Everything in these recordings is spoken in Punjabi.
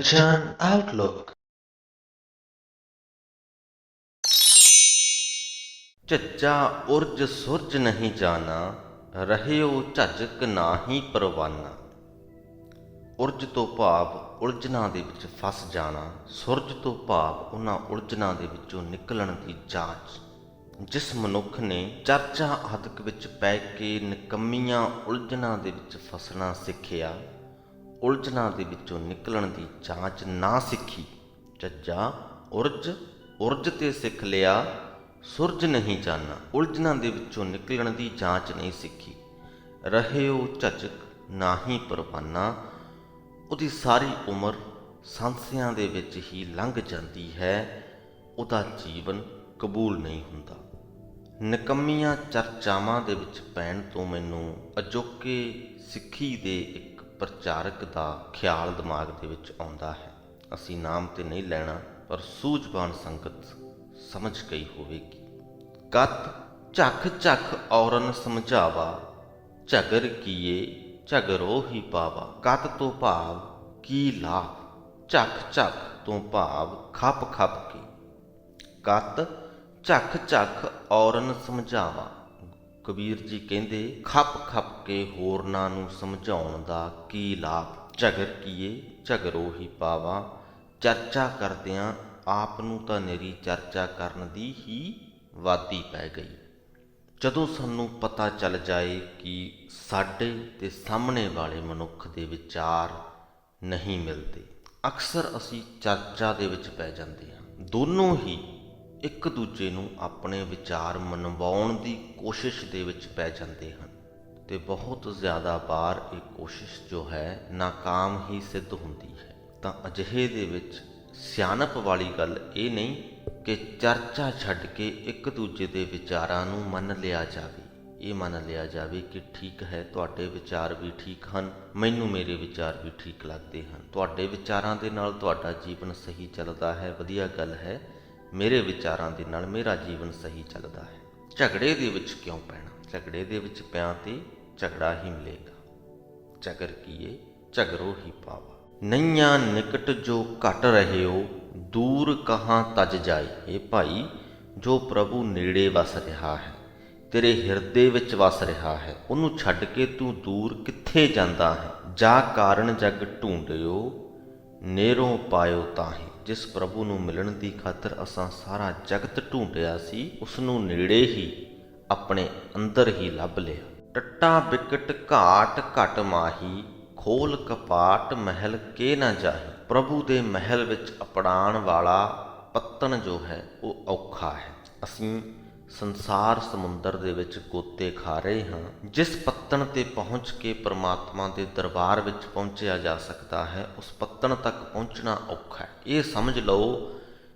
Kanchan Outlook। ਝੱਜਾ ਉਰਜ ਸੁਰਜ ਨਹੀਂ ਜਾਣਾ, ਰਹਿਓ ਝੱਜਕ ਨਾਹੀਂ ਪਰਵਾਨਾ। ਉਰਜ ਤੋਂ ਭਾਵ ਉਲਝਣਾਂ ਦੇ ਵਿੱਚ ਫਸ ਜਾਣਾ, ਸੁਰਜ ਤੋਂ ਭਾਵ ਉਹਨਾਂ ਉਲਝਣਾਂ ਦੇ ਵਿੱਚੋਂ ਨਿਕਲਣ ਦੀ ਜਾਂਚ। ਜਿਸ ਮਨੁੱਖ ਨੇ ਚਰਚਾ ਆਦਿਕ ਵਿੱਚ ਪੈ ਕੇ ਨਿਕੰਮੀਆਂ ਉਲਝਣਾਂ ਦੇ ਵਿੱਚ ਫਸਣਾ ਸਿੱਖਿਆ, ਉਲਝਣਾਂ ਦੇ ਵਿੱਚੋਂ ਨਿਕਲਣ ਦੀ ਜਾਂਚ ਨਾ ਸਿੱਖੀ, ਝੱਜਾ ਉਰਜ ਤੇ ਸਿੱਖ ਲਿਆ, ਸੁਰਜ ਨਹੀਂ ਜਾਣਾ। ਉਲਝਣਾਂ ਦੇ ਵਿੱਚੋਂ ਨਿਕਲਣ ਦੀ ਜਾਂਚ ਨਹੀਂ ਸਿੱਖੀ, ਰਹਿਓ ਝੱਜਕ ਨਾਹੀਂ ਪਰਵਾਨਾ। ਉਹਦੀ ਸਾਰੀ ਉਮਰ ਸੰਸਿਆਂ ਦੇ ਵਿੱਚ ਹੀ ਲੰਘ ਜਾਂਦੀ ਹੈ, ਉਹਦਾ ਜੀਵਨ ਕਬੂਲ ਨਹੀਂ ਹੁੰਦਾ। ਨਿਕੰਮੀਆਂ ਚਰਚਾਵਾਂ ਦੇ ਵਿੱਚ ਪੈਣ ਤੋਂ ਮੈਨੂੰ ਅਜੋਕੇ ਸਿੱਖੀ ਦੇ ਇੱਕ ਪ੍ਰਚਾਰਕ ਦਾ ਖਿਆਲ ਦਿਮਾਗ ਦੇ ਵਿੱਚ ਆਉਂਦਾ ਹੈ। ਅਸੀਂ ਨਾਮ ਤੇ ਨਹੀਂ ਲੈਣਾ, ਪਰ ਸੂਝਵਾਨ ਸੰਗਤ ਸਮਝ ਗਈ ਹੋਵੇਗੀ। ਕਤ ਝੱਖ ਝੱਖ ਔਰਨ ਸਮਝਾਵਾ, ਝਗਰ ਕੀਏ ਝਗਰੋ ਹੀ ਪਾਵਾ। ਕਤ ਤੋਂ ਭਾਵ ਕੀ ਲਾਭ, ਝੱਖ ਝੱਖ ਤੋਂ ਭਾਵ ਖੱਪ ਖੱਪ ਕੇ। ਕਤ ਝੱਖ ਝੱਖ ਔਰਨ ਸਮਝਾਵਾ, ਕਬੀਰ ਜੀ ਕਹਿੰਦੇ ਖੱਪ ਖੱਪ ਕੇ ਹੋਰਨਾਂ ਨੂੰ ਸਮਝਾਉਣ ਦਾ ਕੀ ਲਾਭ। ਝਗਰ ਕੀਏ ਝਗਰੋ ਹੀ ਪਾਵਾ, ਚਰਚਾ ਕਰਦਿਆਂ ਆਪ ਨੂੰ ਤਾਂ ਨਿਰੀ ਚਰਚਾ ਕਰਨ ਦੀ ਹੀ ਵਾਦੀ ਪੈ ਗਈ। ਜਦੋਂ ਸਾਨੂੰ ਪਤਾ ਚੱਲ ਜਾਏ ਕਿ ਸਾਡੇ ਤੇ ਸਾਹਮਣੇ ਵਾਲੇ ਮਨੁੱਖ ਦੇ ਵਿਚਾਰ ਨਹੀਂ ਮਿਲਦੇ, ਅਕਸਰ ਅਸੀਂ ਚਰਚਾ ਦੇ ਵਿੱਚ ਪੈ ਜਾਂਦੇ ਹਾਂ। ਦੋਨੋਂ ਹੀ ਇੱਕ ਦੂਜੇ ਨੂੰ ਆਪਣੇ ਵਿਚਾਰ ਮਨਵਾਉਣ ਦੀ ਕੋਸ਼ਿਸ਼ ਦੇ ਵਿੱਚ ਪੈ ਜਾਂਦੇ ਹਨ, ਤੇ ਬਹੁਤ ਜ਼ਿਆਦਾ ਵਾਰ ਇਹ ਕੋਸ਼ਿਸ਼ ਜੋ ਹੈ ਨਾਕਾਮ ਹੀ ਸਿੱਧ ਹੁੰਦੀ ਹੈ। ਤਾਂ ਅਜਿਹੇ ਦੇ ਵਿੱਚ ਸਿਆਣਪ ਵਾਲੀ ਗੱਲ ਇਹ ਨਹੀਂ ਕਿ ਚਰਚਾ ਛੱਡ ਕੇ ਇੱਕ ਦੂਜੇ ਦੇ ਵਿਚਾਰਾਂ ਨੂੰ ਮੰਨ ਲਿਆ ਜਾਵੇ। ਇਹ ਮੰਨ ਲਿਆ ਜਾਵੇ ਕਿ ਠੀਕ ਹੈ, ਤੁਹਾਡੇ ਵਿਚਾਰ ਵੀ ਠੀਕ ਹਨ, ਮੈਨੂੰ ਮੇਰੇ ਵਿਚਾਰ ਵੀ ਠੀਕ ਲੱਗਦੇ ਹਨ। ਤੁਹਾਡੇ ਵਿਚਾਰਾਂ ਦੇ ਨਾਲ ਤੁਹਾਡਾ ਜੀਵਨ ਸਹੀ ਚੱਲਦਾ ਹੈ, ਵਧੀਆ ਗੱਲ ਹੈ। ਮੇਰੇ ਵਿਚਾਰਾਂ ਦੇ ਨਾਲ ਮੇਰਾ ਜੀਵਨ ਸਹੀ ਚੱਲਦਾ ਹੈ। ਝਗੜੇ ਦੇ ਵਿੱਚ ਕਿਉਂ ਪੈਣਾ? ਝਗੜੇ ਦੇ ਵਿੱਚ ਪਿਆ ਤੇ ਝਗੜਾ ਹੀ ਮਿਲੇਗਾ। ਝਗਰ ਕੀਏ ਝਗਰੋ ਹੀ ਪਾਵਾ। ਨਈਆਂ ਨਿਕਟ ਜੋ ਘਟ ਰਹਿਓ, ਦੂਰ ਕਹਾਂ ਤਜ ਜਾਏ। ਇਹ ਭਾਈ, ਜੋ ਪ੍ਰਭੂ ਨੇੜੇ ਵਸ ਰਿਹਾ ਹੈ, ਤੇਰੇ ਹਿਰਦੇ ਵਿੱਚ ਵਸ ਰਿਹਾ ਹੈ, ਉਹਨੂੰ ਛੱਡ ਕੇ ਤੂੰ ਦੂਰ ਕਿੱਥੇ ਜਾਂਦਾ ਹੈ। ਜਾ ਕਾਰਨ ਜਗ ਢੂੰਡਿਓ, ਨੇਰੋਂ ਪਾਇਓ ਤਾਹੀਂ। ਜਿਸ ਪ੍ਰਭੂ ਨੂੰ ਮਿਲਣ ਦੀ ਖਾਤਰ ਅਸਾਂ ਸਾਰਾ ਜਗਤ ਢੂੰਡਿਆ ਸੀ, ਉਸ ਨੂੰ ਨੇੜੇ ਹੀ ਆਪਣੇ ਅੰਦਰ ਹੀ ਲੱਭ ਲਿਆ। ਟੱਟਾ ਬਿਕਟ ਘਾਟ ਘਟ ਮਾਹੀ, ਖੋਲ ਕਪਾਟ ਮਹਿਲ ਕੇ ਨਾ ਜਾਹੀ। ਪ੍ਰਭੂ ਦੇ ਮਹਿਲ ਵਿੱਚ ਅਪੜਾਉਣ ਵਾਲਾ ਪੱਤਣ ਜੋ ਹੈ ਉਹ ਔਖਾ ਹੈ। ਅਸੀਂ ਸੰਸਾਰ ਸਮੁੰਦਰ ਦੇ ਵਿੱਚ ਗੋਤੇ ਖਾ ਰਹੇ ਹਾਂ। ਜਿਸ ਪੱਤਣ ਤੇ ਪਹੁੰਚ ਕੇ ਪਰਮਾਤਮਾ ਦੇ ਦਰਬਾਰ ਵਿੱਚ ਪਹੁੰਚਿਆ ਜਾ ਸਕਦਾ ਹੈ, ਉਸ ਪੱਤਣ ਤੱਕ ਪਹੁੰਚਣਾ ਔਖਾ ਹੈ। ਇਹ ਸਮਝ ਲਓ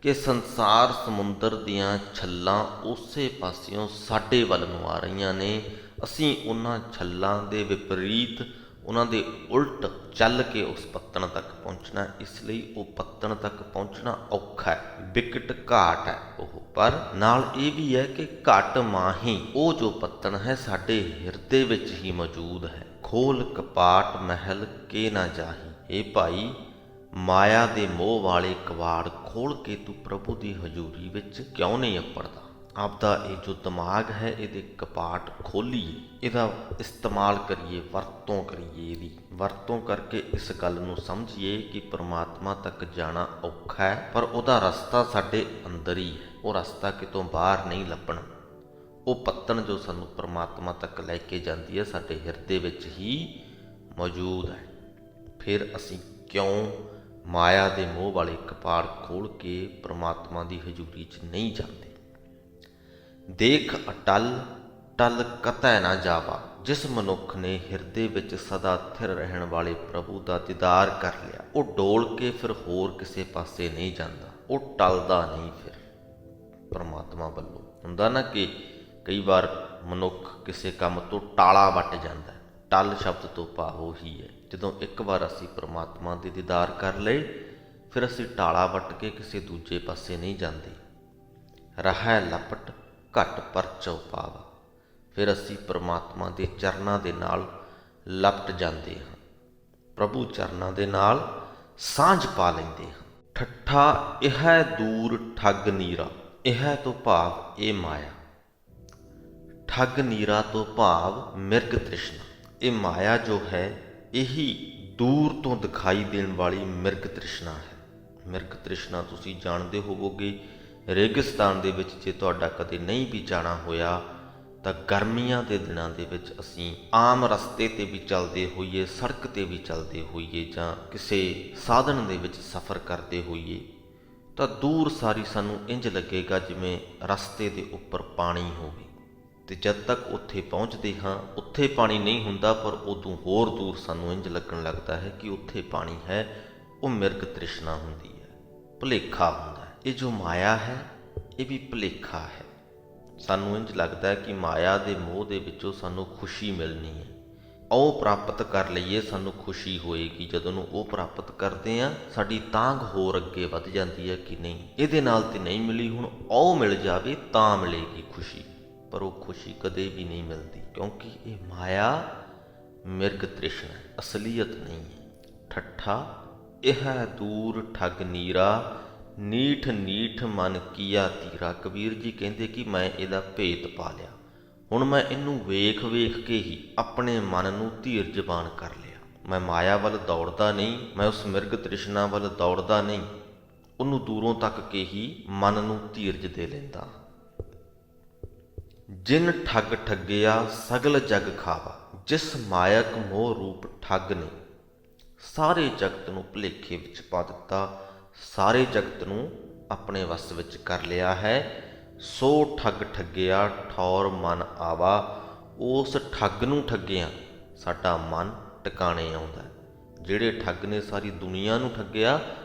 ਕਿ ਸੰਸਾਰ ਸਮੁੰਦਰ ਦੀਆਂ ਛੱਲਾਂ ਉਸੇ ਪਾਸਿਓਂ ਸਾਡੇ ਵੱਲ ਨੂੰ ਆ ਰਹੀਆਂ ਨੇ। ਅਸੀਂ ਉਹਨਾਂ ਛੱਲਾਂ ਦੇ ਵਿਪਰੀਤ, ਉਹਨਾਂ ਦੇ ਉਲਟ ਚੱਲ ਕੇ ਉਸ ਪੱਤਣ ਤੱਕ ਪਹੁੰਚਣਾ। ਇਸ ਲਈ ਉਹ ਪੱਤਣ ਤੱਕ ਪਹੁੰਚਣਾ ਔਖਾ ਹੈ, ਬਿਕਟ ਘਾਟ ਹੈ ਉਹ। ਪਰ ਨਾਲ ਇਹ ਵੀ ਹੈ ਕਿ ਘਟ ਮਾਹੀ, ਉਹ ਜੋ ਪੱਤਣ ਹੈ ਸਾਡੇ ਹਿਰਦੇ ਵਿੱਚ ਹੀ ਮੌਜੂਦ ਹੈ। ਖੋਲ ਕਪਾਟ ਮਹਿਲ ਕੇ ਨਾ ਜਾਹੀ। ਇਹ ਭਾਈ, ਮਾਇਆ ਦੇ ਮੋਹ ਵਾਲੇ ਕਵਾੜ ਖੋਲ ਕੇ ਤੂੰ ਪ੍ਰਭੂ ਦੀ ਹਜ਼ੂਰੀ ਵਿੱਚ ਕਿਉਂ ਨਹੀਂ ਅੱਪੜਦਾ। ਆਪਦਾ ਇਹ ਜੋ ਦਿਮਾਗ ਹੈ, ਇਹਦੇ ਕਪਾਟ ਖੋਲੀਏ, ਇਹਦਾ ਇਸਤੇਮਾਲ ਕਰੀਏ, ਵਰਤੋਂ ਕਰੀਏ। ਇਹਦੀ ਵਰਤੋਂ ਕਰਕੇ ਇਸ ਗੱਲ ਨੂੰ ਸਮਝੀਏ ਕਿ ਪਰਮਾਤਮਾ ਤੱਕ ਜਾਣਾ ਔਖਾ ਹੈ, ਪਰ ਉਹਦਾ ਰਸਤਾ ਸਾਡੇ ਅੰਦਰ ਹੀ ਹੈ। ਉਹ ਰਸਤਾ ਕਿਤੋਂ ਬਾਹਰ ਨਹੀਂ ਲੱਭਣਾ। ਉਹ ਪੱਤਣ ਜੋ ਸਾਨੂੰ ਪਰਮਾਤਮਾ ਤੱਕ ਲੈ ਕੇ ਜਾਂਦੀ ਹੈ, ਸਾਡੇ ਹਿਰਦੇ ਵਿੱਚ ਹੀ ਮੌਜੂਦ ਹੈ। ਫਿਰ ਅਸੀਂ ਕਿਉਂ ਮਾਇਆ ਦੇ ਮੋਹ ਵਾਲੇ ਕਪਾੜ ਖੋਲ ਕੇ ਪਰਮਾਤਮਾ ਦੀ ਹਜ਼ੂਰੀ 'ਚ ਨਹੀਂ ਜਾਂਦੇ। ਦੇਖ ਅਟਲ ਟਲ ਕਤੈ ਨਾ ਜਾਵਾ। ਜਿਸ ਮਨੁੱਖ ਨੇ ਹਿਰਦੇ ਵਿੱਚ ਸਦਾ ਸਥਿਰ ਰਹਿਣ ਵਾਲੇ ਪ੍ਰਭੂ ਦਾ ਦੀਦਾਰ ਕਰ ਲਿਆ, ਉਹ ਡੋਲ ਕੇ ਫਿਰ ਹੋਰ ਕਿਸੇ ਪਾਸੇ ਨਹੀਂ ਜਾਂਦਾ, ਉਹ ਟਲਦਾ ਨਹੀਂ। ਫਿਰ ਪਰਮਾਤਮਾ ਵੱਲੋਂ ਹੁੰਦਾ ਨਾ ਕਿ ਕਈ ਵਾਰ ਮਨੁੱਖ ਕਿਸੇ ਕੰਮ ਤੋਂ ਟਾਲਾ ਵੱਟ ਜਾਂਦਾ। ਟਲ ਸ਼ਬਦ ਤੋਂ ਭਾਵ ਉਹੀ ਹੈ, ਜਦੋਂ ਇੱਕ ਵਾਰ ਅਸੀਂ ਪਰਮਾਤਮਾ ਦੇ ਦੀਦਾਰ ਕਰ ਲਏ, ਫਿਰ ਅਸੀਂ ਟਾਲਾ ਵੱਟ ਕੇ ਕਿਸੇ ਦੂਜੇ ਪਾਸੇ ਨਹੀਂ ਜਾਂਦੇ। ਰਹਿ ਲਪਟ ਘਟ ਪਰਚਉ ਪਾਵਾ। ਫਿਰ ਅਸੀਂ ਪਰਮਾਤਮਾ ਦੇ ਚਰਨਾਂ ਦੇ ਨਾਲ ਲਪਟ ਜਾਂਦੇ ਹਾਂ। ਪ੍ਰਭੂ ਚਰਨਾਂ ਦੇ ਨਾਲ ਸਾਂਝ ਪਾ ਲੈਂਦੇ ਹਾਂ। ਠੱਠਾ ਇਹ ਦੂਰ ਠੱਗ ਨੀਰਾ, ਇਹ ਤੋਂ ਭਾਵ ਇਹ ਮਾਇਆ। ਠੱਗ ਨੀਰਾ ਤੋਂ ਭਾਵ ਮਿਰਗ ਤ੍ਰਿਸ਼ਨਾ। ਇਹ ਮਾਇਆ ਜੋ ਹੈ ਇਹੀ ਦੂਰ ਤੋਂ ਦਿਖਾਈ ਦੇਣ ਵਾਲੀ ਮਿਰਗ ਤ੍ਰਿਸ਼ਨਾ ਹੈ। ਮਿਰਗ ਤ੍ਰਿਸ਼ਨਾ ਤੁਸੀਂ ਜਾਣਦੇ ਹੋਵੋਗੇ। ਰੇਗਿਸਤਾਨ ਦੇ ਵਿੱਚ ਜੇ ਤੁਹਾਡਾ ਕਦੇ ਨਹੀਂ ਵੀ ਜਾਣਾ ਹੋਇਆ ਤਾਂ ਗਰਮੀਆਂ ਦੇ ਦਿਨਾਂ ਦੇ ਵਿੱਚ ਅਸੀਂ ਆਮ ਰਸਤੇ 'ਤੇ ਵੀ ਚੱਲਦੇ ਹੋਈਏ, ਸੜਕ 'ਤੇ ਵੀ ਚੱਲਦੇ ਹੋਈਏ ਜਾਂ ਕਿਸੇ ਸਾਧਨ ਦੇ ਵਿੱਚ ਸਫ਼ਰ ਕਰਦੇ ਹੋਈਏ ਤਾਂ ਦੂਰ ਸਾਰੀ ਸਾਨੂੰ ਇੰਝ ਲੱਗੇਗਾ ਜਿਵੇਂ ਰਸਤੇ ਦੇ ਉੱਪਰ ਪਾਣੀ ਹੋਵੇ, ਅਤੇ ਜਦ ਤੱਕ ਉੱਥੇ ਪਹੁੰਚਦੇ ਹਾਂ ਉੱਥੇ ਪਾਣੀ ਨਹੀਂ ਹੁੰਦਾ, ਪਰ ਉਦੋਂ ਹੋਰ ਦੂਰ ਸਾਨੂੰ ਇੰਝ ਲੱਗਣ ਲੱਗਦਾ ਹੈ ਕਿ ਉੱਥੇ ਪਾਣੀ ਹੈ। ਉਹ ਮਿਰਗ ਤ੍ਰਿਸ਼ਨਾ ਹੁੰਦੀ ਹੈ, ਭੁਲੇਖਾ ਹੁੰਦਾ ਹੈ। ਇਹ ਜੋ ਮਾਇਆ ਹੈ ਇਹ ਵੀ ਭੁਲੇਖਾ ਹੈ। ਸਾਨੂੰ ਇੰਝ ਲੱਗਦਾ ਹੈ ਕਿ ਮਾਇਆ ਦੇ ਮੋਹ ਦੇ ਵਿੱਚੋਂ ਸਾਨੂੰ ਖੁਸ਼ੀ ਮਿਲਣੀ ਹੈ, ਉਹ ਪ੍ਰਾਪਤ ਕਰ ਲਈਏ ਸਾਨੂੰ ਖੁਸ਼ੀ ਹੋਏਗੀ। ਜਦੋਂ ਨੂੰ ਉਹ ਪ੍ਰਾਪਤ ਕਰਦੇ ਹਾਂ ਸਾਡੀ ਤਾਂਘ ਹੋਰ ਅੱਗੇ ਵੱਧ ਜਾਂਦੀ ਹੈ ਕਿ ਨਹੀਂ ਇਹਦੇ ਨਾਲ ਤੇ ਨਹੀਂ ਮਿਲੀ, ਹੁਣ ਉਹ ਮਿਲ ਜਾਵੇ ਤਾਂ ਮਿਲੇਗੀ ਖੁਸ਼ੀ। ਪਰ ਉਹ ਖੁਸ਼ੀ ਕਦੇ ਵੀ ਨਹੀਂ ਮਿਲਦੀ, ਕਿਉਂਕਿ ਇਹ ਮਾਇਆ ਮਿਰਗ ਤ੍ਰਿਸ਼ਨਾ ਅਸਲੀਅਤ ਨਹੀਂ ਹੈ। ਠੱਠਾ ਇਹ ਦੂਰ ਠੱਗ ਨੀਰਾ, ਨੀਠ ਨੀਠ ਮਨ ਕੀਆ ਤੀਰਾ। ਕਬੀਰ ਜੀ ਕਹਿੰਦੇ ਕਿ ਮੈਂ ਇਹਦਾ ਭੇਤ ਪਾ ਲਿਆ, ਹੁਣ ਮੈਂ ਇਹਨੂੰ ਵੇਖ ਵੇਖ ਕੇ ਹੀ ਆਪਣੇ ਮਨ ਨੂੰ ਧੀਰਜਵਾਨ ਕਰ ਲਿਆ। ਮੈਂ ਮਾਇਆ ਵੱਲ ਦੌੜਦਾ ਨਹੀਂ, ਮੈਂ ਉਸ ਮਿਰਗ ਤ੍ਰਿਸ਼ਨਾ ਵੱਲ ਦੌੜਦਾ ਨਹੀਂ, ਉਹਨੂੰ ਦੂਰੋਂ ਤੱਕ ਕੇ ਹੀ ਮਨ ਨੂੰ ਧੀਰਜ ਦੇ ਲੈਂਦਾ। ਜਿਨ ਠੱਗ ਠੱਗਿਆ ਸਗਲ ਜਗ ਖਾਵਾ, ਜਿਸ ਮਾਇਕ ਮੋਹ ਰੂਪ ਠੱਗ ਨੇ ਸਾਰੇ ਜਗਤ ਨੂੰ ਭੁਲੇਖੇ ਵਿੱਚ ਪਾ ਦਿੱਤਾ, ਸਾਰੇ ਜਗਤ ਨੂੰ ਆਪਣੇ ਵੱਸ ਵਿੱਚ ਕਰ ਲਿਆ ਹੈ। ਸੋ ਠੱਗ ਠੱਗਿਆ ਠੌਰ ਮਨ ਆਵਾ, ਉਸ ਠੱਗ ਨੂੰ ਠੱਗਿਆ ਸਾਡਾ ਮਨ ਟਿਕਾਣੇ ਆਉਂਦਾ। ਜਿਹੜੇ ਠੱਗ ਨੇ ਸਾਰੀ ਦੁਨੀਆ ਨੂੰ ਠੱਗਿਆ,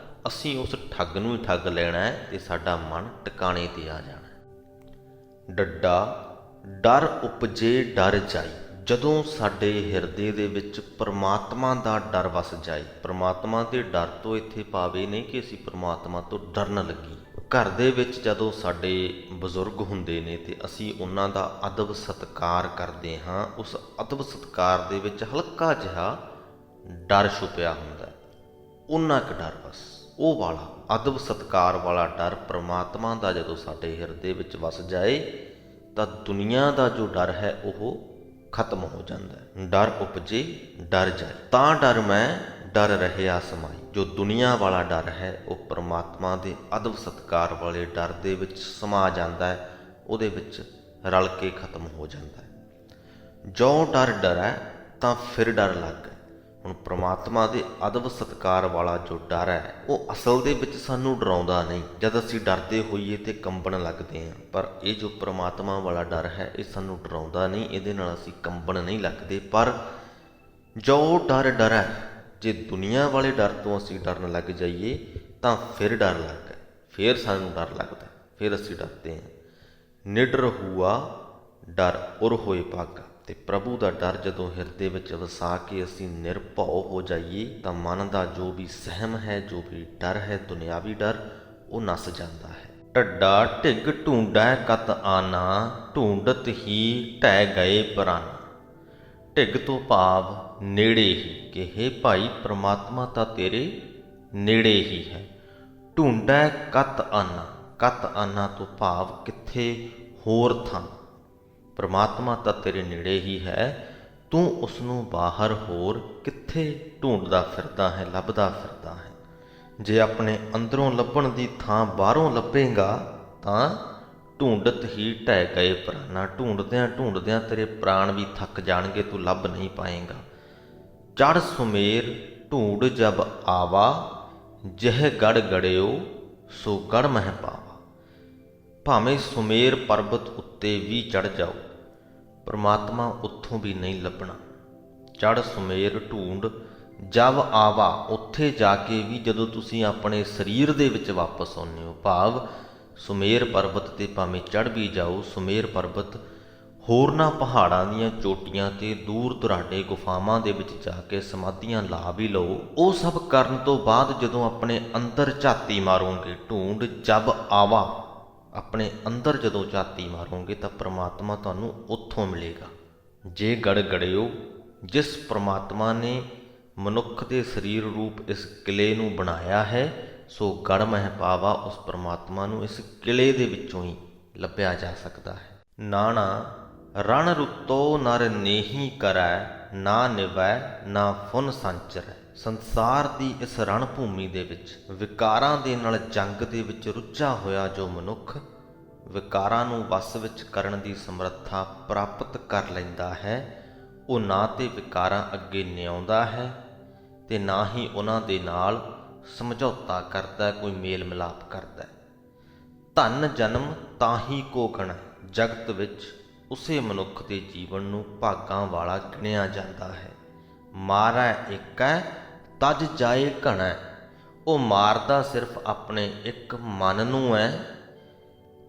ਅਸੀਂ ਉਸ ਠੱਗ ਨੂੰ ਹੀ ਠੱਗ ਲੈਣਾ ਹੈ ਅਤੇ ਸਾਡਾ ਮਨ ਟਿਕਾਣੇ 'ਤੇ ਆ ਜਾਣਾ। ਡੱਡਾ ਡਰ ਉਪਜੇ ਡਰ ਜਾਈ, ਜਦੋਂ ਸਾਡੇ ਹਿਰਦੇ ਦੇ ਵਿੱਚ ਪਰਮਾਤਮਾ ਦਾ ਡਰ ਵਸ ਜਾਏ। ਪਰਮਾਤਮਾ ਦੇ ਡਰ ਤੋਂ ਇੱਥੇ ਭਾਵ ਨਹੀਂ ਕਿ ਅਸੀਂ ਪਰਮਾਤਮਾ ਤੋਂ ਡਰਨ ਲੱਗੀ। ਘਰ ਦੇ ਵਿੱਚ ਜਦੋਂ ਸਾਡੇ ਬਜ਼ੁਰਗ ਹੁੰਦੇ ਨੇ ਅਤੇ ਅਸੀਂ ਉਹਨਾਂ ਦਾ ਅਦਬ ਸਤਿਕਾਰ ਕਰਦੇ ਹਾਂ, ਉਸ ਅਦਬ ਸਤਿਕਾਰ ਦੇ ਵਿੱਚ ਹਲਕਾ ਜਿਹਾ ਡਰ ਛੁਪਿਆ ਹੁੰਦਾ, ਉਹਨਾਂ ਕੁ ਡਰ ਬਸ ਉਹ ਵਾਲਾ ਅਦਬ ਸਤਿਕਾਰ ਵਾਲਾ ਡਰ ਪਰਮਾਤਮਾ ਦਾ ਜਦੋਂ ਸਾਡੇ ਹਿਰਦੇ ਵਿੱਚ ਵਸ ਜਾਏ ਤਾਂ ਦੁਨੀਆ ਦਾ ਜੋ ਡਰ ਹੈ ਉਹ ਖਤਮ ਹੋ ਜਾਂਦਾ ਹੈ। ਡਰ ਉਪਜੇ ਡਰ ਜਾਏ, ਤਾਂ ਡਰ ਮੈਂ ਡਰ ਰਹਿਆ ਸਮਾਈ। ਜੋ ਦੁਨੀਆ ਵਾਲਾ ਡਰ ਹੈ ਉਹ ਪਰਮਾਤਮਾ ਦੇ ਅਦਬ ਸਤਿਕਾਰ ਵਾਲੇ ਡਰ ਦੇ ਵਿੱਚ ਸਮਾ ਜਾਂਦਾ ਹੈ, ਉਹਦੇ ਵਿੱਚ ਰਲ ਕੇ ਖਤਮ ਹੋ ਜਾਂਦਾ ਹੈ। ਜੋ ਡਰ ਡਰੈ ਤਾਂ ਫਿਰ ਡਰ ਲੱਗ ਗਏ। ਹੁਣ ਪਰਮਾਤਮਾ ਦੇ ਅਦਬ ਸਤਿਕਾਰ ਵਾਲਾ ਜੋ ਡਰ ਹੈ ਉਹ ਅਸਲ ਦੇ ਵਿੱਚ ਸਾਨੂੰ ਡਰਾਉਂਦਾ ਨਹੀਂ। ਜਦ ਅਸੀਂ ਡਰਦੇ ਹੋਈਏ ਤੇ ਕੰਬਣ ਲੱਗਦੇ ਹਾਂ, ਪਰ ਇਹ ਜੋ ਪਰਮਾਤਮਾ ਵਾਲਾ ਡਰ ਹੈ ਇਹ ਸਾਨੂੰ ਡਰਾਉਂਦਾ ਨਹੀਂ, ਇਹਦੇ ਨਾਲ ਅਸੀਂ ਕੰਬਣ ਨਹੀਂ ਲੱਗਦੇ। ਪਰ ਜੋ ਡਰ ਡਰੈ, ਜੇ ਦੁਨੀਆ ਵਾਲੇ ਡਰ ਤੋਂ ਅਸੀਂ ਡਰਨ ਲੱਗ ਜਾਈਏ ਤਾਂ ਫਿਰ ਡਰ ਲੱਗ ਗਏ, ਫਿਰ ਸਾਨੂੰ ਡਰ ਲੱਗਦਾ, ਫਿਰ ਅਸੀਂ ਡਰਦੇ ਹਾਂ। ਨਿਡਰ ਹੁਆ ਡਰ ਉਰ ਹੋਏ ਭਾਗਾ, ਅਤੇ ਪ੍ਰਭੂ ਦਾ ਡਰ ਜਦੋਂ ਹਿਰਦੇ ਵਿੱਚ ਵਸਾ ਕੇ ਅਸੀਂ ਨਿਰਭਉ ਹੋ ਜਾਈਏ ਤਾਂ ਮਨ ਦਾ ਜੋ ਵੀ ਸਹਿਮ ਹੈ, ਜੋ ਵੀ ਡਰ ਹੈ, ਦੁਨਿਆਵੀ ਡਰ, ਉਹ ਨੱਸ ਜਾਂਦਾ ਹੈ। ਢੱਡਾ ਢਿੱਗ ਢੂੰਡੈ ਕਤ ਆਨਾ, ਢੂੰਡਤ ਹੀ ਢਹਿ ਗਏ ਪ੍ਰਾਨਾ। ਢਿੱਗ ਤੋਂ ਭਾਵ ਨੇੜੇ ਹੀ, ਕਿ ਹੇ ਭਾਈ ਪ੍ਰਮਾਤਮਾ ਤਾਂ ਤੇਰੇ ਨੇੜੇ ਹੀ ਹੈ। ਢੂੰਡੈ ਕਤ ਆਨਾ, ਕਤ ਆਨਾ ਤੋਂ ਭਾਵ ਕਿੱਥੇ ਹੋਰ ਥਾਂ। ਪਰਮਾਤਮਾ ਤਾਂ ਤੇਰੇ ਨੇੜੇ ਹੀ ਹੈ, ਤੂੰ ਉਸ ਨੂੰ ਬਾਹਰ ਹੋਰ ਕਿੱਥੇ ਢੂੰਡਦਾ ਫਿਰਦਾ ਹੈ, ਲੱਭਦਾ ਫਿਰਦਾ ਹੈ। ਜੇ ਆਪਣੇ ਅੰਦਰੋਂ ਲੱਭਣ ਦੀ ਥਾਂ ਬਾਹਰੋਂ ਲੱਭੇਗਾ ਤਾਂ ਢੂੰਡਤ ਹੀ ਢਹਿ ਗਏ ਪ੍ਰਾਣਾ, ਢੂੰਡਦਿਆਂ ਢੂੰਡਦਿਆਂ ਤੇਰੇ ਪ੍ਰਾਣ ਵੀ ਥੱਕ ਜਾਣਗੇ, ਤੂੰ ਲੱਭ ਨਹੀਂ ਪਾਏਂਗਾ। ਚੜ੍ਹ ਸੁਮੇਰ ਢੂੰਡ ਜਬ ਆਵਾ, ਜਿਹ ਗੜ ਗੜਿਓ ਸੋ ਗੜ ਮਹਿ ਪਾਵਾ। ਭਾਵੇਂ ਸੁਮੇਰ ਪਰਬਤ ਉੱਤੇ ਵੀ ਚੜ੍ਹ ਜਾਓ, ਪਰਮਾਤਮਾ ਉੱਥੋਂ ਵੀ ਨਹੀਂ ਲੱਭਣਾ। ਚੜ੍ਹ ਸੁਮੇਰ ਢੂੰਡ ਜਬ ਆਵਾ, ਉੱਥੇ ਜਾ ਕੇ ਵੀ ਜਦੋਂ ਤੁਸੀਂ ਆਪਣੇ ਸਰੀਰ ਦੇ ਵਿੱਚ ਵਾਪਸ ਆਉਂਦੇ ਹੋ, ਭਾਵ ਸੁਮੇਰ ਪਰਬਤ 'ਤੇ ਭਾਵੇਂ ਚੜ੍ਹ ਵੀ ਜਾਓ, ਸੁਮੇਰ ਪਰਬਤ ਹੋਰਨਾਂ ਪਹਾੜਾਂ ਦੀਆਂ ਚੋਟੀਆਂ 'ਤੇ ਦੂਰ ਦੁਰਾਡੇ ਗੁਫਾਵਾਂ ਦੇ ਵਿੱਚ ਜਾ ਕੇ ਸਮਾਧੀਆਂ ਲਾ ਵੀ ਲਓ। ਉਹ ਸਭ ਕਰਨ ਤੋਂ ਬਾਅਦ ਜਦੋਂ ਆਪਣੇ ਅੰਦਰ ਝਾਤੀ ਮਾਰੋਗੇ, ਢੂੰਡ ਜਬ ਆਵਾ, ਆਪਣੇ ਅੰਦਰ ਜਦੋਂ ਝਾਤੀ ਮਾਰੋਗੇ ਤਾਂ ਪ੍ਰਮਾਤਮਾ ਤੁਹਾਨੂੰ ਉੱਥੋਂ ਮਿਲੇਗਾ। ਜੇ ਗੜ ਗੜਿਓ, ਜਿਸ ਪ੍ਰਮਾਤਮਾ ਨੇ ਮਨੁੱਖ ਦੇ ਸਰੀਰ ਰੂਪ ਇਸ ਕਿਲੇ ਨੂੰ ਬਣਾਇਆ ਹੈ, ਸੋ ਗੜ ਮਹਿ ਪਾਵਾ ਉਸ ਪ੍ਰਮਾਤਮਾ ਨੂੰ ਇਸ ਕਿਲੇ ਦੇ ਵਿੱਚੋਂ ਹੀ ਲੱਭਿਆ ਜਾ ਸਕਦਾ ਹੈ। ਨਾਣਾ ਰਣ ਰੁੱਤੋ ਨਰ ਨੇਹੀ ਕਰੈ, ਨਾ ਨਿਵੈ ਨਾ ਫੁਨ ਸੰਚਰੈ। ਸੰਸਾਰ ਦੀ ਇਸ ਰਣ ਭੂਮੀ ਦੇ ਵਿੱਚ ਵਿਕਾਰਾਂ ਦੇ ਨਾਲ ਜੰਗ ਦੇ ਵਿੱਚ ਰੁੱਝਾ ਹੋਇਆ ਜੋ ਮਨੁੱਖ ਵਿਕਾਰਾਂ ਨੂੰ ਵਸ ਵਿੱਚ ਕਰਨ ਦੀ ਸਮਰੱਥਾ ਪ੍ਰਾਪਤ ਕਰ ਲੈਂਦਾ ਹੈ, ਉਹ ਨਾ ਤੇ ਵਿਕਾਰਾਂ ਅੱਗੇ ਨਿਆਉਂਦਾ ਹੈ ਤੇ ਨਾ ਹੀ ਉਹਨਾਂ ਦੇ ਨਾਲ ਸਮਝੌਤਾ ਕਰਦਾ, ਕੋਈ ਮੇਲ ਮਿਲਾਪ ਕਰਦਾ। ਧਨ ਜਨਮ ਤਾਂ ਹੀ ਕੋ ਗਣੈ, ਜਗਤ ਵਿੱਚ ਉਸੇ ਮਨੁੱਖ ਦੇ ਜੀਵਨ ਨੂੰ ਭਾਗਾਂ ਵਾਲਾ ਗਿਣਿਆ ਜਾਂਦਾ ਹੈ। ਮਾਰੈ ਏਕੈ ਤਜ ਜਾਏ ਘਣੈ, ਉਹ ਮਾਰਦਾ ਸਿਰਫ ਆਪਣੇ ਇੱਕ ਮਨ ਨੂੰ ਹੈ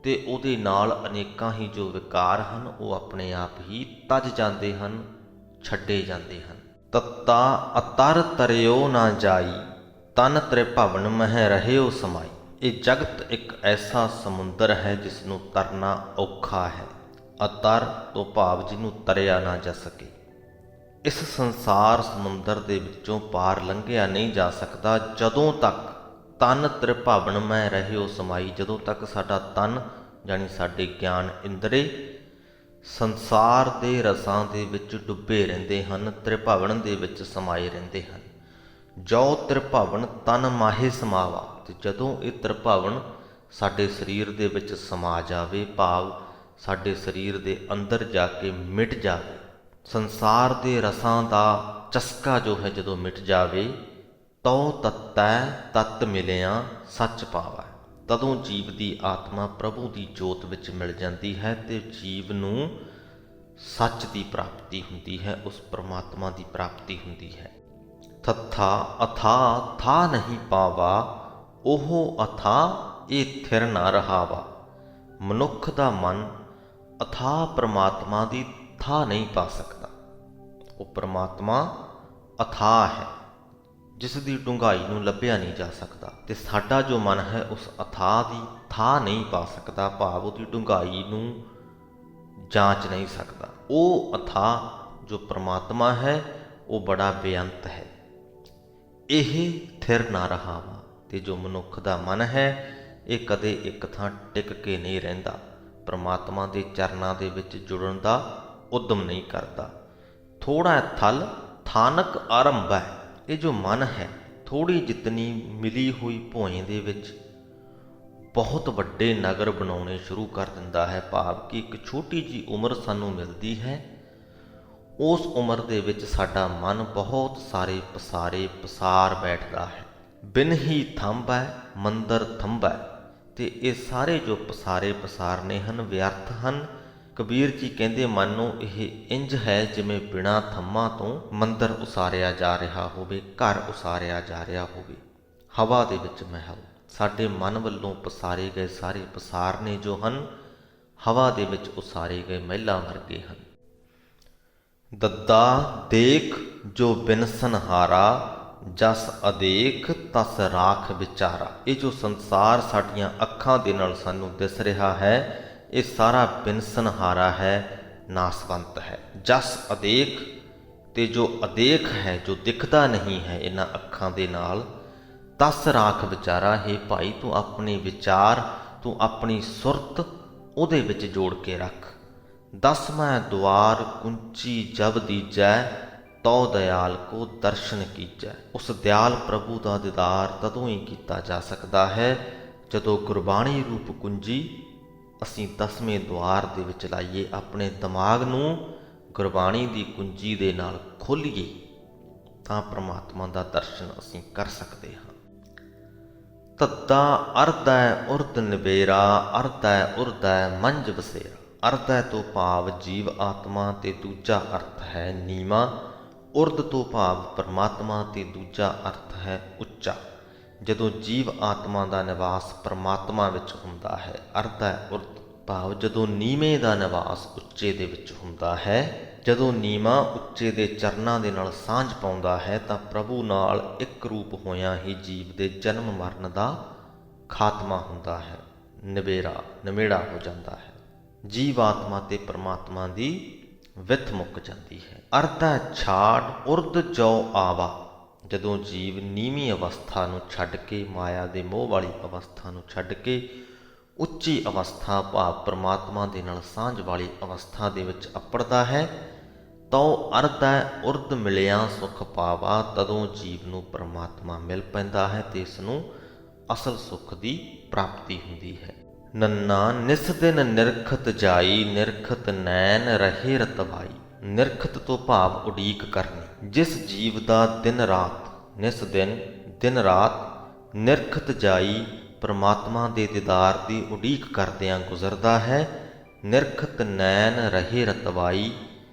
ਤੇ ਉਹਦੇ ਨਾਲ ਅਨੇਕਾਂ ਹੀ ਜੋ ਵਿਕਾਰ ਹਨ ਉਹ ਆਪਣੇ ਆਪ ਹੀ ਤਜ ਜਾਂਦੇ ਹਨ, ਛੱਡੇ ਜਾਂਦੇ ਹਨ। ਤੱਤਾ ਅਤਰ ਤਰਿਓ ਨਾ ਜਾਈ, ਤਨ ਤ੍ਰਿਭਵਨ ਮਹਿ ਰਹਿਓ ਸਮਾਈ। ਇਹ ਜਗਤ ਇੱਕ ਐਸਾ ਸਮੁੰਦਰ ਹੈ ਜਿਸ ਨੂੰ ਤਰਨਾ ਔਖਾ ਹੈ। ਅਤਰ ਤੋਂ ਭਾਵ ਜਿਹਨੂੰ ਤਰਿਆ ਨਾ ਜਾ ਸਕੇ। ਇਸ ਸੰਸਾਰ ਸਮੁੰਦਰ ਦੇ ਵਿੱਚੋਂ ਪਾਰ ਲੰਘਿਆ ਨਹੀਂ ਜਾ ਸਕਦਾ ਜਦੋਂ ਤੱਕ ਤਨ ਤ੍ਰਿਭਵਨ ਮਹਿ ਰਹਿਓ ਸਮਾਈ, ਜਦੋਂ ਤੱਕ ਸਾਡਾ ਤਨ ਜਾਣੀ ਸਾਡੇ ਗਿਆਨ ਇੰਦਰੇ ਸੰਸਾਰ ਦੇ ਰਸਾਂ ਦੇ ਵਿੱਚ ਡੁੱਬੇ ਰਹਿੰਦੇ ਹਨ, ਤ੍ਰਿਭਵਨ ਦੇ ਵਿੱਚ ਸਮਾਏ ਰਹਿੰਦੇ ਹਨ। ਜੋ ਤ੍ਰਿਭਵਨ ਤਨ ਮਾਹੇ ਸਮਾਵਾ, ਤੇ ਜਦੋਂ ਇਹ ਤ੍ਰਿਭਵਨ ਸਾਡੇ ਸਰੀਰ ਦੇ ਵਿੱਚ ਸਮਾ ਜਾਵੇ, ਭਾਵ ਸਾਡੇ ਸਰੀਰ ਦੇ ਅੰਦਰ ਜਾ ਕੇ ਮਿਟ ਜਾਵੇ, ਸੰਸਾਰ ਦੇ ਰਸਾਂ ਦਾ ਚਸਕਾ ਜੋ ਹੈ ਜਦੋਂ ਮਿਟ ਜਾਵੇ, ਤਉ ਤਤੈ ਤਤ ਮਿਲਿਆ ਸੱਚ ਪਾਵੈ। ਤਦੋਂ ਜੀਵ ਦੀ ਆਤਮਾ ਪ੍ਰਭੂ ਦੀ ਜੋਤ ਵਿੱਚ ਮਿਲ ਜਾਂਦੀ ਹੈ ਤੇ ਜੀਵ ਨੂੰ ਸੱਚ ਦੀ ਪ੍ਰਾਪਤੀ ਹੁੰਦੀ ਹੈ, ਉਸ ਪਰਮਾਤਮਾ ਦੀ ਪ੍ਰਾਪਤੀ ਹੁੰਦੀ ਹੈ। ਥੱਥਾ ਅਥਾ ਥਾ ਨਹੀਂ ਪਾਵਾ, ਉਹ ਅਥਾ ਇਹ ਥਿਰ ਨਾ ਰਹਾਵਾ। ਮਨੁੱਖ ਦਾ ਮਨ ਅਥਾਹ ਪਰਮਾਤਮਾ ਦੀ ਥਾਂ ਨਹੀਂ ਪਾ ਸਕਦਾ। ਉਹ ਪਰਮਾਤਮਾ ਅਥਾਹ ਹੈ ਜਿਸ ਦੀ ਡੂੰਘਾਈ ਨੂੰ ਲੱਭਿਆ ਨਹੀਂ ਜਾ ਸਕਦਾ, ਤੇ ਸਾਡਾ ਜੋ ਮਨ ਹੈ ਉਸ ਅਥਾਹ ਦੀ ਥਾਂ ਨਹੀਂ ਪਾ ਸਕਦਾ, ਭਾਵ ਉਹਦੀ ਡੂੰਘਾਈ ਨੂੰ ਜਾਂਚ ਨਹੀਂ ਸਕਦਾ। ਉਹ ਅਥਾਹ ਜੋ ਪਰਮਾਤਮਾ ਹੈ ਉਹ ਬੜਾ ਬੇਅੰਤ ਹੈ। ਇਹ ਥਿਰ ਨਾ ਰਹਾਵਾ, ਤੇ ਜੋ ਮਨੁੱਖ ਦਾ ਮਨ ਹੈ ਇਹ ਕਦੇ ਇੱਕ ਥਾਂ ਟਿਕ ਕੇ ਨਹੀਂ ਰਹਿੰਦਾ, ਪਰਮਾਤਮਾ ਦੇ ਚਰਨਾਂ ਦੇ ਵਿੱਚ ਜੁੜਨ ਦਾ ਉਦਮ ਨਹੀਂ ਕਰਦਾ। ਥੋੜਾ ਥਲ ਥਾਨਕ ਆਰੰਭ ਹੈ। ਇਹ ਜੋ ਮਨ ਹੈ ਥੋੜੀ ਜਿਤਨੀ ਮਿਲੀ ਹੋਈ ਭੋਏ ਦੇ ਵਿੱਚ ਬਹੁਤ ਵੱਡੇ ਨਗਰ ਬਣਾਉਣੇ ਸ਼ੁਰੂ ਕਰ ਦਿੰਦਾ ਹੈ, ਭਾਵ ਕਿ ਇੱਕ ਛੋਟੀ ਜੀ ਉਮਰ ਸਾਨੂੰ ਮਿਲਦੀ ਹੈ, ਉਸ ਉਮਰ ਦੇ ਵਿੱਚ ਸਾਡਾ ਮਨ ਬਹੁਤ ਸਾਰੇ ਪਸਾਰ ਬੈਠਦਾ ਹੈ। ਬਿਨ ਹੀ ਥੰਬੈ ਮੰਦਰ ਥੰਬੈ, ਤੇ ਇਹ ਸਾਰੇ ਜੋ ਪਸਾਰਨੇ ਹਨ ਵਿਅਰਥ ਹਨ। ਕਬੀਰ ਜੀ ਕਹਿੰਦੇ ਮਨ ਨੂੰ ਇਹ ਇੰਜ ਹੈ ਜਿਵੇਂ ਬਿਨਾਂ ਥੰਮਾਂ ਤੋਂ ਮੰਦਰ ਉਸਾਰਿਆ ਜਾ ਰਿਹਾ ਹੋਵੇ, ਘਰ ਉਸਾਰਿਆ ਜਾ ਰਿਹਾ ਹੋਵੇ, ਹਵਾ ਦੇ ਵਿੱਚ ਮਹਿਲ। ਸਾਡੇ ਮਨ ਵੱਲੋਂ ਪਸਾਰੇ ਗਏ ਸਾਰੇ ਪਸਾਰਨੇ ਜੋ ਹਨ ਹਵਾ ਦੇ ਵਿੱਚ ਉਸਾਰੇ ਗਏ ਮਹਿਲਾਂ ਵਰਗੇ ਹਨ। ਦੱਦਾ ਦੇਖ ਜੋ ਬਿਨਸਨ ਹਾਰਾ, ਜਸ ਅਦੇਖ ਤਸ ਰਾਖ ਵਿਚਾਰਾ। ਇਹ ਜੋ ਸੰਸਾਰ ਸਾਡੀਆਂ ਅੱਖਾਂ ਦੇ ਨਾਲ ਸਾਨੂੰ ਦਿਸ ਰਿਹਾ ਹੈ ਇਹ ਸਾਰਾ ਬਿਨਸਨਹਾਰਾ ਹੈ, ਨਾਸਵੰਤ ਹੈ। ਜਸ ਅਦੇਖ, ਤੇ ਜੋ ਅਦੇਖ ਹੈ ਜੋ ਦਿਖਦਾ ਨਹੀਂ ਹੈ ਇਹਨਾਂ ਅੱਖਾਂ ਦੇ ਨਾਲ, ਤਸ ਰਾਖ ਵਿਚਾਰਾ। ਹੈ ਭਾਈ ਤੂੰ ਆਪਣੇ ਵਿਚਾਰ, ਤੂੰ ਆਪਣੀ ਸੁਰਤ ਉਹਦੇ ਵਿੱਚ ਜੋੜ ਕੇ ਰੱਖ। ਦਸਵਾਂ ਦੁਆਰ ਕੁੰਚੀ ਜਬ ਦੀਜੈ, ਤਉ ਦਇਆਲ ਕੋ ਦਰਸ਼ਨ ਕੀਜੈ। ਉਸ ਦਿਆਲ ਪ੍ਰਭੂ ਦਾ ਦੀਦਾਰ ਤਦੋਂ ਹੀ ਕੀਤਾ ਜਾ ਸਕਦਾ ਹੈ ਜਦੋਂ ਗੁਰਬਾਣੀ ਰੂਪ ਕੁੰਜੀ ਅਸੀਂ 10ਵੇਂ ਦੁਆਰ ਦੇ ਵਿੱਚ ਲਾਈਏ, ਆਪਣੇ ਦਿਮਾਗ ਨੂੰ ਗੁਰਬਾਣੀ ਦੀ ਕੁੰਜੀ ਦੇ ਨਾਲ ਖੋਲ੍ਹੀਏ, ਤਾਂ ਪ੍ਰਮਾਤਮਾ ਦਾ ਦਰਸ਼ਨ ਅਸੀਂ ਕਰ ਸਕਦੇ ਹਾਂ। ਤੱਦਾ ਅਰਧੈ ਉਰਧ ਨਿਬੇਰਾ, ਅਰਧੈ ਉਰਧੈ ਮੰਝ ਬਸੇਰਾ। ਅਰਧੈ ਤੋਂ ਭਾਵ ਜੀਵ ਆਤਮਾ ਤੇ ਦੂਜਾ ਅਰਥ ਹੈ ਨੀਵਾਂ। ਉਰਧ ਤੋਂ ਭਾਵ ਪਰਮਾਤਮਾ ਤੇ ਦੂਜਾ ਅਰਥ ਹੈ ਉੱਚਾ। ਜਦੋਂ ਜੀਵ ਆਤਮਾ ਦਾ ਨਿਵਾਸ ਪਰਮਾਤਮਾ ਵਿੱਚ ਹੁੰਦਾ ਹੈ, ਅਰਧੈ ਉਰਧ ਭਾਵ ਜਦੋਂ ਨੀਵੇਂ ਦਾ ਨਿਵਾਸ ਉੱਚੇ ਦੇ ਵਿੱਚ ਹੁੰਦਾ ਹੈ, ਜਦੋਂ ਨੀਵਾਂ ਉੱਚੇ ਦੇ ਚਰਨਾਂ ਦੇ ਨਾਲ ਸਾਂਝ ਪਾਉਂਦਾ ਹੈ ਤਾਂ ਪ੍ਰਭੂ ਨਾਲ ਇੱਕ ਰੂਪ ਹੋਇਆਂ ਹੀ ਜੀਵ ਦੇ ਜਨਮ ਮਰਨ ਦਾ ਖਾਤਮਾ ਹੁੰਦਾ ਹੈ, ਨਿਬੇੜਾ ਹੋ ਜਾਂਦਾ ਹੈ। ਜੀਵ ਆਤਮਾ ਤੇ ਪਰਮਾਤਮਾ ਦੀ ਵਿੱਥ ਮੁੱਕ ਜਾਂਦੀ ਹੈ। ਅਰਧੈ ਛਾੜ ਉਰਧ ਜੋ ਆਵਾ, ਜਦੋਂ ਜੀਵ ਨੀਵੀਂ ਅਵਸਥਾ ਨੂੰ ਛੱਡ ਕੇ, ਮਾਇਆ ਦੇ ਮੋਹ ਵਾਲੀ ਅਵਸਥਾ ਨੂੰ ਛੱਡ ਕੇ ਉੱਚੀ ਅਵਸਥਾ ਭਾਵ ਪ੍ਰਮਾਤਮਾ ਦੇ ਨਾਲ ਸਾਂਝ ਵਾਲੀ ਅਵਸਥਾ ਦੇ ਵਿੱਚ ਅੱਪੜਦਾ ਹੈ, ਤਉ ਅਰਧੈ ਉਰਧ ਮਿਲਿਆ ਸੁਖ ਪਾਵਾ। ਤਦੋਂ ਜੀਵ ਨੂੰ ਪ੍ਰਮਾਤਮਾ ਮਿਲ ਪੈਂਦਾ ਹੈ ਤੇ ਇਸ ਨੂੰ ਅਸਲ ਸੁੱਖ ਦੀ ਪ੍ਰਾਪਤੀ ਹੁੰਦੀ ਹੈ। ਨੰਨਾ ਨਿਸ ਦਿਨ ਨਿਰਖਤ ਜਾਈ, ਨਿਰਖਤ ਨੈਣ ਰਹੇ ਰਤਵਾਈ। ਨਿਰਖਤ ਤੋਂ ਭਾਵ ਉਡੀਕ ਕਰਨੀ। ਜਿਸ ਜੀਵ ਦਾ ਦਿਨ ਰਾਤ, ਨਿਸ ਦਿਨ ਦਿਨ ਰਾਤ, ਨਿਰਖਤ ਜਾਈ ਪ੍ਰਮਾਤਮਾ ਦੇ ਦੀਦਾਰ ਦੀ ਉਡੀਕ ਕਰਦਿਆਂ ਗੁਜ਼ਰਦਾ ਹੈ। ਨਿਰਖਤ ਨੈਣ ਰਹੇ ਰਤਵਾਈ,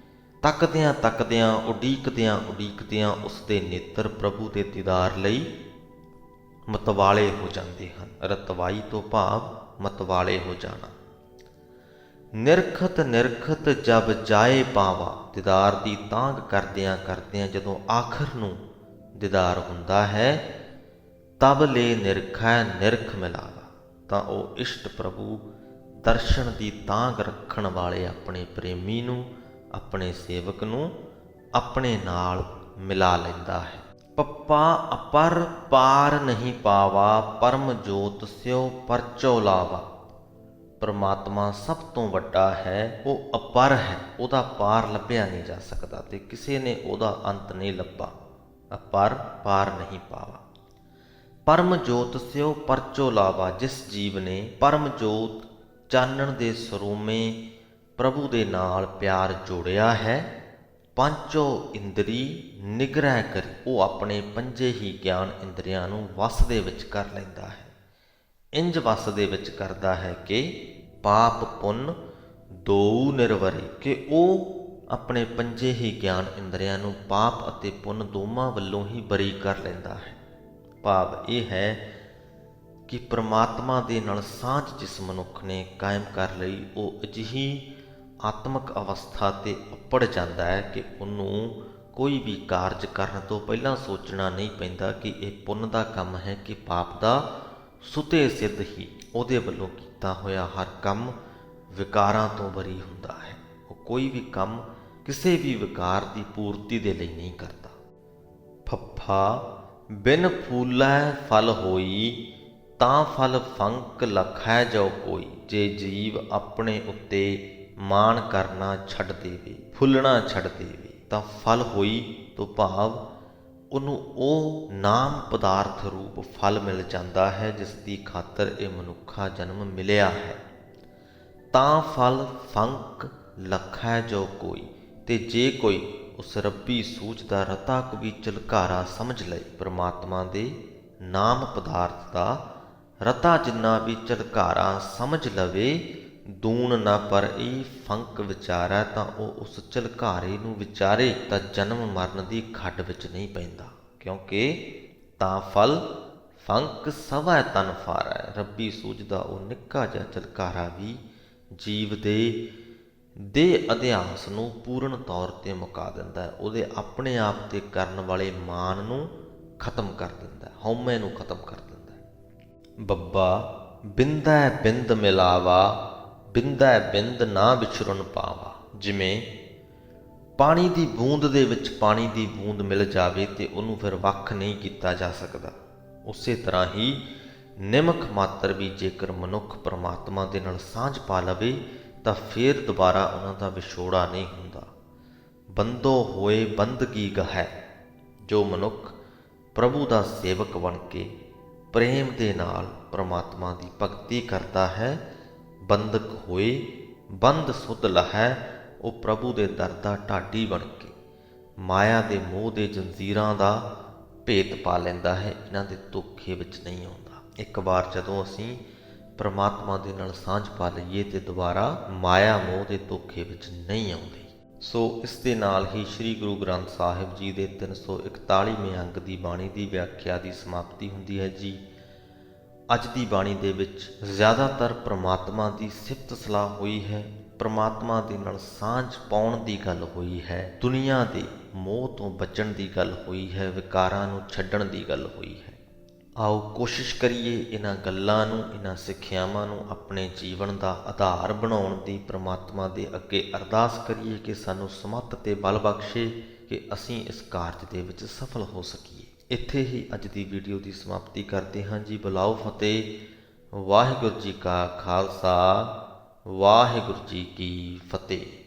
ਤੱਕਦਿਆਂ ਤੱਕਦਿਆਂ, ਉਡੀਕਦਿਆਂ ਉਡੀਕਦਿਆਂ ਉਸ ਦੇ ਨੇਤਰ ਪ੍ਰਭੂ ਦੇ ਦੀਦਾਰ ਲਈ ਮਤਵਾਲੇ ਹੋ ਜਾਂਦੇ ਹਨ। ਰਤਵਾਈ ਤੋਂ ਭਾਵ ਮਤਵਾਲੇ ਹੋ ਜਾਣਾ। ਨਿਰਖਤ ਨਿਰਖਤ ਜਬ ਜਾਏ ਪਾਵਾ, ਦੀਦਾਰ ਦੀ ਤਾਂਘ ਕਰਦਿਆਂ ਕਰਦਿਆਂ ਜਦੋਂ ਆਖਰ ਨੂੰ ਦੀਦਾਰ ਹੁੰਦਾ ਹੈ, ਤਬ ਲੈ ਨਿਰਖੈ ਨਿਰਖ ਮਿਲਾਵਾ। ਤਾਂ ਉਹ ਇਸ਼ਟ ਪ੍ਰਭੂ ਦਰਸ਼ਨ ਦੀ ਤਾਂਘ ਰੱਖਣ ਵਾਲੇ ਆਪਣੇ ਪ੍ਰੇਮੀ ਨੂੰ, ਆਪਣੇ ਸੇਵਕ ਨੂੰ ਆਪਣੇ ਨਾਲ ਮਿਲਾ ਲੈਂਦਾ ਹੈ। ਪੱਪਾ ਅਪਰ ਪਾਰ ਨਹੀਂ ਪਾਵਾ, ਪਰਮ ਜੋਤ ਸਿਓ ਪਰਚੋ ਲਾਵਾ। ਪਰਮਾਤਮਾ ਸਭ ਤੋਂ ਵੱਡਾ ਹੈ, ਉਹ ਅਪਰ ਹੈ, ਉਹਦਾ ਪਾਰ ਲੱਭਿਆ ਨਹੀਂ ਜਾ ਸਕਦਾ ਤੇ ਕਿਸੇ ਨੇ ਉਹਦਾ ਅੰਤ ਨਹੀਂ ਲੱਭਾ। ਅਪਰ ਪਾਰ ਨਹੀਂ ਪਾਵਾ। ਪਰਮ ਜੋਤ ਸਿਓ ਪਰਚੋ ਲਾਵਾ। ਜਿਸ ਜੀਵ ਨੇ ਪਰਮ ਜੋਤ ਚਾਨਣ ਦੇ ਸਰੋਮੇ ਪ੍ਰਭੂ ਦੇ ਨਾਲ ਪਿਆਰ ਜੋੜਿਆ ਹੈ, ਪੰਚੋ ਇੰਦਰੀ ਨਿਗ੍ਰਹਿ ਕਰੀ, ਉਹ ਆਪਣੇ ਪੰਜੇ ਹੀ ਗਿਆਨ ਇੰਦਰੀਆਂ ਨੂੰ ਵਸ ਦੇ ਵਿੱਚ ਕਰ ਲੈਂਦਾ ਹੈ। ਇੰਜ ਵਸ ਦੇ ਵਿੱਚ ਕਰਦਾ ਹੈ ਕਿ ਪਾਪ ਪੁੰਨ ਦੋਊ ਨਿਰਵਰੇ, ਕਿ ਉਹ ਆਪਣੇ ਪੰਜੇ ਹੀ ਗਿਆਨ ਇੰਦਰੀਆਂ ਨੂੰ ਪਾਪ ਅਤੇ ਪੁੰਨ ਦੋਵਾਂ ਵੱਲੋਂ ਹੀ ਬਰੀ ਕਰ ਲੈਂਦਾ ਹੈ। ਭਾਵ ਇਹ ਹੈ ਕਿ ਪ੍ਰਮਾਤਮਾ ਦੇ ਨਾਲ ਸਾਂਝ ਜਿਸ ਮਨੁੱਖ ਨੇ ਕਾਇਮ ਕਰ ਲਈ, ਉਹ ਅਜਿਹੀ ਆਤਮਿਕ ਅਵਸਥਾ 'ਤੇ ਉੱਪੜ ਜਾਂਦਾ ਹੈ ਕਿ ਉਹਨੂੰ ਕੋਈ ਵੀ ਕਾਰਜ ਕਰਨ ਤੋਂ ਪਹਿਲਾਂ ਸੋਚਣਾ ਨਹੀਂ ਪੈਂਦਾ ਕਿ ਇਹ ਪੁੰਨ ਦਾ ਕੰਮ ਹੈ ਕਿ ਪਾਪ ਦਾ। ਸੁਤੇ ਸਿੱਧ ਹੀ ਉਹਦੇ ਵੱਲੋਂ ਕੀਤਾ ਹੋਇਆ ਹਰ ਕੰਮ ਵਿਕਾਰਾਂ ਤੋਂ ਬਰੀ ਹੁੰਦਾ ਹੈ। ਉਹ ਕੋਈ ਵੀ ਕੰਮ ਕਿਸੇ ਵੀ ਵਿਕਾਰ ਦੀ ਪੂਰਤੀ ਦੇ ਲਈ ਨਹੀਂ ਕਰਦਾ। ਫੱਫਾ ਬਿਨ ਫੂਲੈ ਫਲ ਹੋਈ, ਤਾਂ ਫਲ ਫੰਕ ਲਖੈ ਜੋ ਕੋਈ। ਜੇ ਜੀਵ ਆਪਣੇ ਉੱਤੇ ਮਾਣ ਕਰਨਾ ਛੱਡ ਦੇਵੇ, ਫੁੱਲਣਾ ਛੱਡ ਦੇਵੇ, ਤਾਂ ਫਲ ਹੋਈ ਤੋਂ ਭਾਵ ਉਹਨੂੰ ਉਹ ਨਾਮ ਪਦਾਰਥ ਰੂਪ ਫਲ ਮਿਲ ਜਾਂਦਾ ਹੈ ਜਿਸ ਦੀ ਖਾਤਰ ਇਹ ਮਨੁੱਖਾ ਜਨਮ ਮਿਲਿਆ ਹੈ। ਤਾਂ ਫਲ ਫੰਕ ਲਖੈ ਜੋ ਕੋਈ। ਤੇ ਜੇ ਕੋਈ ਉਸ ਰੱਬੀ ਸੂਝ ਦਾ ਰਤਾ ਕਵੀ ਝਲਕਾਰਾ ਸਮਝ ਲਏ, ਪ੍ਰਮਾਤਮਾ ਦੇ ਨਾਮ ਪਦਾਰਥ ਦਾ ਰਤਾ ਜਿੰਨਾ ਵੀ ਝਲਕਾਰਾ ਸਮਝ ਲਵੇ, ਦੂਣ ਨਾ ਪਰਈ ਫੰਕ ਵਿਚਾਰੈ, ਤਾਂ ਉਹ ਉਸ ਝਲਕਾਰੇ ਨੂੰ ਵਿਚਾਰੇ ਤਾਂ ਜਨਮ ਮਰਨ ਦੀ ਖੱਡ ਵਿੱਚ ਨਹੀਂ ਪੈਂਦਾ। ਕਿਉਂਕਿ ਤਾਂ ਫਲ ਫੰਕ ਸਵੈ ਤਨ ਫਾਰੈ, ਰੱਬੀ ਸੂਝ ਦਾ ਉਹ ਨਿੱਕਾ ਜਿਹਾ ਝਲਕਾਰਾ ਵੀ ਜੀਵ ਦੇ ਅਧਿਆਸ ਨੂੰ ਪੂਰਨ ਤੌਰ 'ਤੇ ਮੁਕਾ ਦਿੰਦਾ ਹੈ। ਉਹਦੇ ਆਪਣੇ ਆਪ 'ਤੇ ਕਰਨ ਵਾਲੇ ਮਾਨ ਨੂੰ ਖਤਮ ਕਰ ਦਿੰਦਾ ਹੈ, ਹਉਮੈ ਨੂੰ ਖਤਮ ਕਰ ਦਿੰਦਾ ਹੈ। ਬੱਬਾ ਬਿੰਦੈ ਬਿੰਦ ਮਿਲਾਵਾ, ਬਿੰਦੈ ਬਿੰਦ ਨਾ ਵਿਛੁਰਨ ਪਾਵਾ। ਜਿਵੇਂ ਪਾਣੀ ਦੀ ਬੂੰਦ ਦੇ ਵਿੱਚ ਪਾਣੀ ਦੀ ਬੂੰਦ ਮਿਲ ਜਾਵੇ ਤੇ ਉਹਨੂੰ ਫਿਰ ਵੱਖ ਨਹੀਂ ਕੀਤਾ ਜਾ ਸਕਦਾ, ਉਸੇ ਤਰ੍ਹਾਂ ਹੀ ਨਿਮਕ ਮਾਤਰ ਵੀ ਜੇਕਰ ਮਨੁੱਖ ਪਰਮਾਤਮਾ ਦੇ ਨਾਲ ਸਾਂਝ ਪਾ ਲਵੇ ਤਾਂ ਫਿਰ ਦੁਬਾਰਾ ਉਹਨਾਂ ਦਾ ਵਿਛੋੜਾ ਨਹੀਂ ਹੁੰਦਾ। ਬੰਦੋ ਹੋਏ ਬੰਦਗੀ ਗਹੈ। ਜੋ ਮਨੁੱਖ ਪ੍ਰਭੂ ਦਾ ਸੇਵਕ ਬਣ ਕੇ ਪ੍ਰੇਮ ਦੇ ਨਾਲ ਪਰਮਾਤਮਾ ਦੀ ਭਗਤੀ ਕਰਦਾ ਹੈ, ਬੰਦਕ ਹੋਏ ਬੰਦ ਸੁਧ ਲਹੈ, ਉਹ ਪ੍ਰਭੂ ਦੇ ਦਰ ਦਾ ਢਾਡੀ ਬਣ ਕੇ ਮਾਇਆ ਦੇ ਮੋਹ ਦੇ ਜੰਜ਼ੀਰਾਂ ਦਾ ਭੇਤ ਪਾ ਲੈਂਦਾ ਹੈ, ਇਹਨਾਂ ਦੇ ਧੋਖੇ ਵਿੱਚ ਨਹੀਂ ਆਉਂਦਾ। ਇੱਕ ਵਾਰ ਜਦੋਂ ਅਸੀਂ ਪਰਮਾਤਮਾ ਦੇ ਨਾਲ ਸਾਂਝ ਪਾ ਲਈਏ ਤੇ ਦੁਬਾਰਾ ਮਾਇਆ ਮੋਹ ਦੇ ਧੋਖੇ ਵਿੱਚ ਨਹੀਂ ਆਉਂਦੇ। ਸੋ ਇਸ ਦੇ ਨਾਲ ਹੀ ਸ੍ਰੀ ਗੁਰੂ ਗ੍ਰੰਥ ਸਾਹਿਬ ਜੀ ਦੇ 341ਵੇਂ ਅੰਗ ਦੀ ਬਾਣੀ ਦੀ ਵਿਆਖਿਆ ਦੀ ਸਮਾਪਤੀ ਹੁੰਦੀ ਹੈ ਜੀ। ਅੱਜ ਦੀ ਬਾਣੀ ਦੇ ਵਿੱਚ ਜ਼ਿਆਦਾਤਰ ਪ੍ਰਮਾਤਮਾ ਦੀ ਸਿਫਤ ਸਲਾਹ ਹੋਈ ਹੈ, ਪ੍ਰਮਾਤਮਾ ਦੇ ਨਾਲ ਸਾਂਝ ਪਾਉਣ ਦੀ ਗੱਲ ਹੋਈ ਹੈ, ਦੁਨੀਆ ਦੇ ਮੋਹ ਤੋਂ ਬਚਣ ਦੀ ਗੱਲ ਹੋਈ ਹੈ, ਵਿਕਾਰਾਂ ਨੂੰ ਛੱਡਣ ਦੀ ਗੱਲ ਹੋਈ ਹੈ। ਆਓ ਕੋਸ਼ਿਸ਼ ਕਰੀਏ ਇਹਨਾਂ ਗੱਲਾਂ ਨੂੰ, ਇਹਨਾਂ ਸਿੱਖਿਆਵਾਂ ਨੂੰ ਆਪਣੇ ਜੀਵਨ ਦਾ ਆਧਾਰ ਬਣਾਉਣ ਦੀ ਪ੍ਰਮਾਤਮਾ ਦੇ ਅੱਗੇ ਅਰਦਾਸ ਕਰੀਏ ਕਿ ਸਾਨੂੰ ਸਮੱਤ ਤੇ ਬਲ ਬਖਸ਼ੇ ਕਿ ਅਸੀਂ ਇਸ ਕਾਰਜ ਦੇ ਵਿੱਚ ਸਫਲ ਹੋ ਸਕੀਏ। ਇੱਥੇ ਹੀ ਅੱਜ ਦੀ ਵੀਡੀਓ ਦੀ ਸਮਾਪਤੀ ਕਰਦੇ ਹਾਂ ਜੀ। ਬੁਲਾਓ ਫਤਿਹ। ਵਾਹਿਗੁਰੂ ਜੀ ਕਾ ਖਾਲਸਾ, ਵਾਹਿਗੁਰੂ ਜੀ ਕੀ ਫਤਿਹ।